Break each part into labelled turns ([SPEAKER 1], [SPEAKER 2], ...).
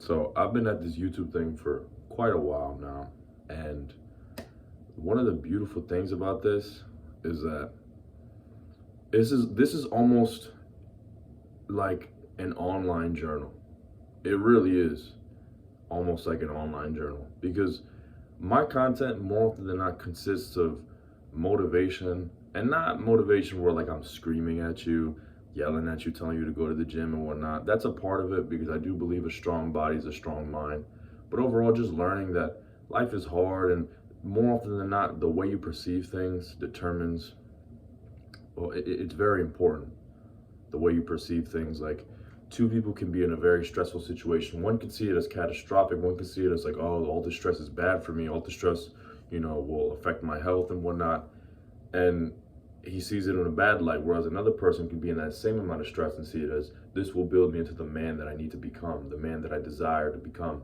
[SPEAKER 1] So I've been at this YouTube thing for quite a while now, and one of the beautiful things about this is that this is almost like an online journal. It really is almost like an online journal because my content more often than not consists of motivation, and not motivation where like I'm screaming at you, yelling at you, telling you to go to the gym and whatnot. That's a part of it because I do believe a strong body is a strong mind. But overall, just learning that life is hard, and more often than not, the way you perceive things determines, well, it's very important. The way you perceive things, like two people can be in a very stressful situation. One can see it as catastrophic. One can see it as like, oh, all this stress is bad for me. All the stress, will affect my health and whatnot. And he sees it in a bad light. Whereas another person can be in that same amount of stress and see it as, this will build me into the man that I need to become, the man that I desire to become.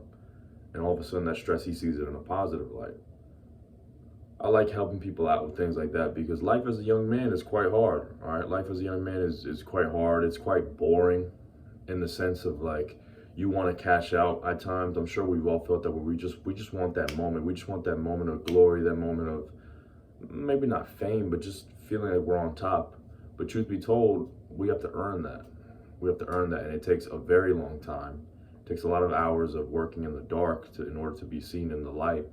[SPEAKER 1] And all of a sudden that stress, he sees it in a positive light. I like helping people out with things like that because life as a young man is quite hard. All right, life as a young man is quite hard. It's quite boring in the sense of like, you want to cash out at times. I'm sure we've all felt that where we just want that moment. We just want that moment of glory, that moment of maybe not fame, but just feeling like we're on top. But truth be told, we have to earn that. We have to earn that, and it takes a very long time. It takes a lot of hours of working in the dark in order to be seen in the light.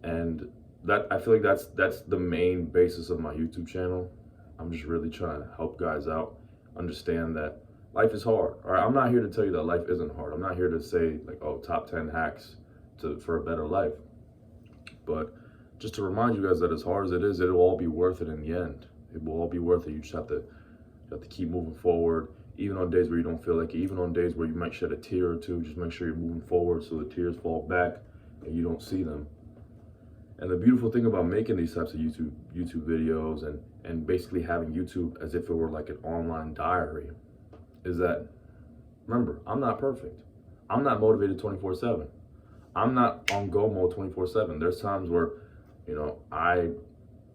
[SPEAKER 1] And that, I feel like that's the main basis of my YouTube channel. I'm just really trying to help guys out understand that life is hard. All right, I'm not here to tell you that life isn't hard. I'm not here to say like, oh, top 10 hacks for a better life. But just to remind you guys that as hard as it is, it'll all be worth it in the end. It will all be worth it. You just have to keep moving forward, even on days where you don't feel like it, even on days where you might shed a tear or two. Just make sure you're moving forward so the tears fall back and you don't see them. And the beautiful thing about making these types of YouTube videos and basically having YouTube as if it were like an online diary is that, remember, I'm not perfect. I'm not motivated 24/7. I'm not on go mode 24/7. There's times where, I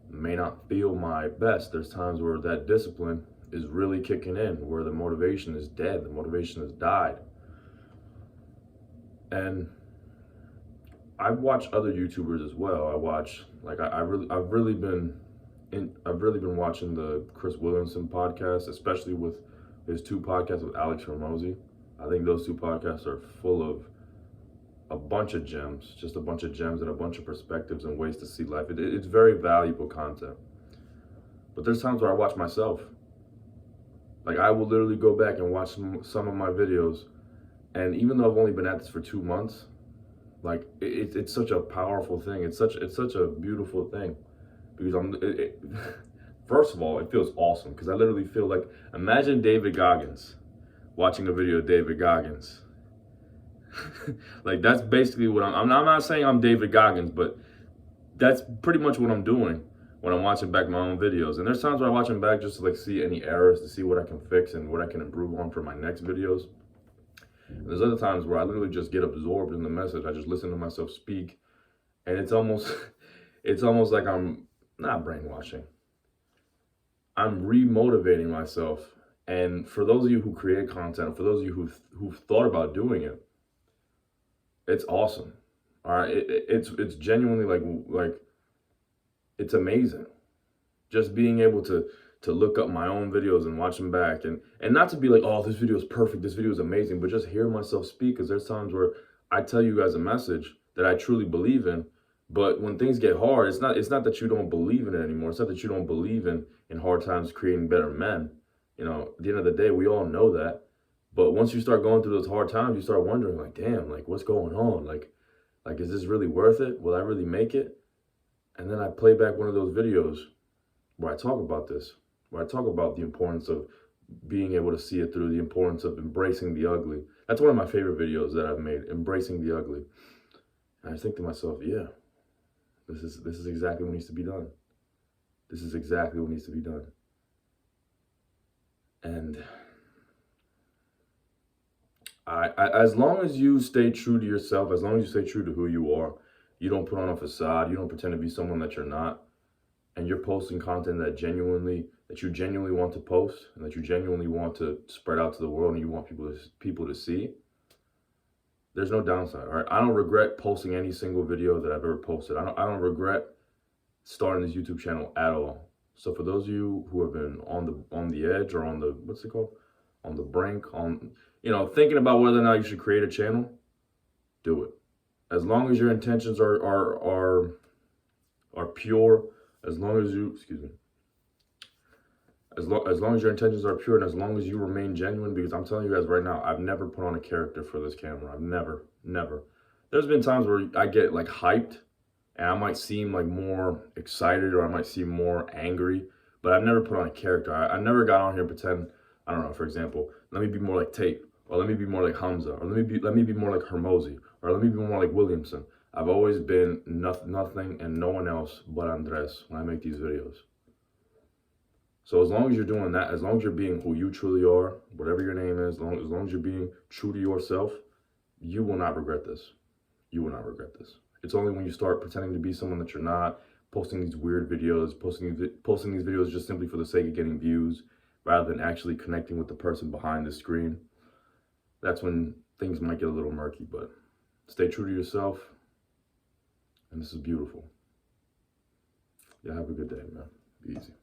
[SPEAKER 1] may not feel my best. There's times where that discipline is really kicking in, where the motivation is dead, the motivation has died. And I've watched other YouTubers as well. I watch, like, I've really been watching the Chris Williamson podcast, especially with his two podcasts with Alex Hormozy. I think those two podcasts are full of a bunch of gems, just a bunch of gems and a bunch of perspectives and ways to see life. It's very valuable content. But there's times where I watch myself. Like, I will literally go back and watch some of my videos, and even though I've only been at this for 2 months, like, it's such a powerful thing. It's such a beautiful thing because first of all, it feels awesome because I literally feel like, imagine David Goggins watching a video of David Goggins. Like, that's basically what I'm not saying I'm David Goggins, but that's pretty much what I'm doing when I'm watching back my own videos. And there's times where I watch them back just to like see any errors, to see what I can fix and what I can improve on for my next videos. And there's other times where I literally just get absorbed in the message. I just listen to myself speak, and it's almost like I'm not brainwashing. I'm remotivating myself. And for those of you who create content, for those of you who've thought about doing it, it's awesome. All right, it's genuinely like it's amazing. Just being able to look up my own videos and watch them back, and not to be like, oh, this video is perfect, this video is amazing, but just hear myself speak, because there's times where I tell you guys a message that I truly believe in, but when things get hard, it's not that you don't believe in it anymore. It's not that you don't believe in hard times creating better men. At the end of the day, we all know that. But once you start going through those hard times, you start wondering, like, damn, like, what's going on? Like, is this really worth it? Will I really make it? And then I play back one of those videos where I talk about this, where I talk about the importance of being able to see it through, the importance of embracing the ugly. That's one of my favorite videos that I've made, embracing the ugly. And I think to myself, yeah, this is exactly what needs to be done. This is exactly what needs to be done. And as long as you stay true to yourself, as long as you stay true to who you are, you don't put on a facade, you don't pretend to be someone that you're not, and you're posting content that you genuinely want to post, and that you genuinely want to spread out to the world, and you want people to see, There's no downside, all right? I don't regret posting any single video that I've ever posted. I don't regret starting this YouTube channel at all. So for those of you who have been on the edge, or on the, what's it called? On the brink, on, you know, thinking about whether or not you should create a channel, do it. As long as your intentions are pure, as long as you, excuse me, as long as your intentions are pure, and as long as you remain genuine, because I'm telling you guys right now, I've never put on a character for this camera. I've never. There's been times where I get like hyped, and I might seem like more excited, or I might seem more angry, but I've never put on a character. I never got on here and pretend, I don't know, for example, let me be more like Tate, or let me be more like Hamza, or let me be more like Hermosi, or let me be more like Williamson. I've always been nothing and no one else but Andres when I make these videos. So as long as you're doing that, as long as you're being who you truly are, whatever your name is, as long as you're being true to yourself, you will not regret this. You will not regret this. It's only when you start pretending to be someone that you're not, posting these weird videos, posting these videos just simply for the sake of getting views, rather than actually connecting with the person behind the screen, that's when things might get a little murky. But stay true to yourself, and this is beautiful. Yeah, have a good day, man. Be easy.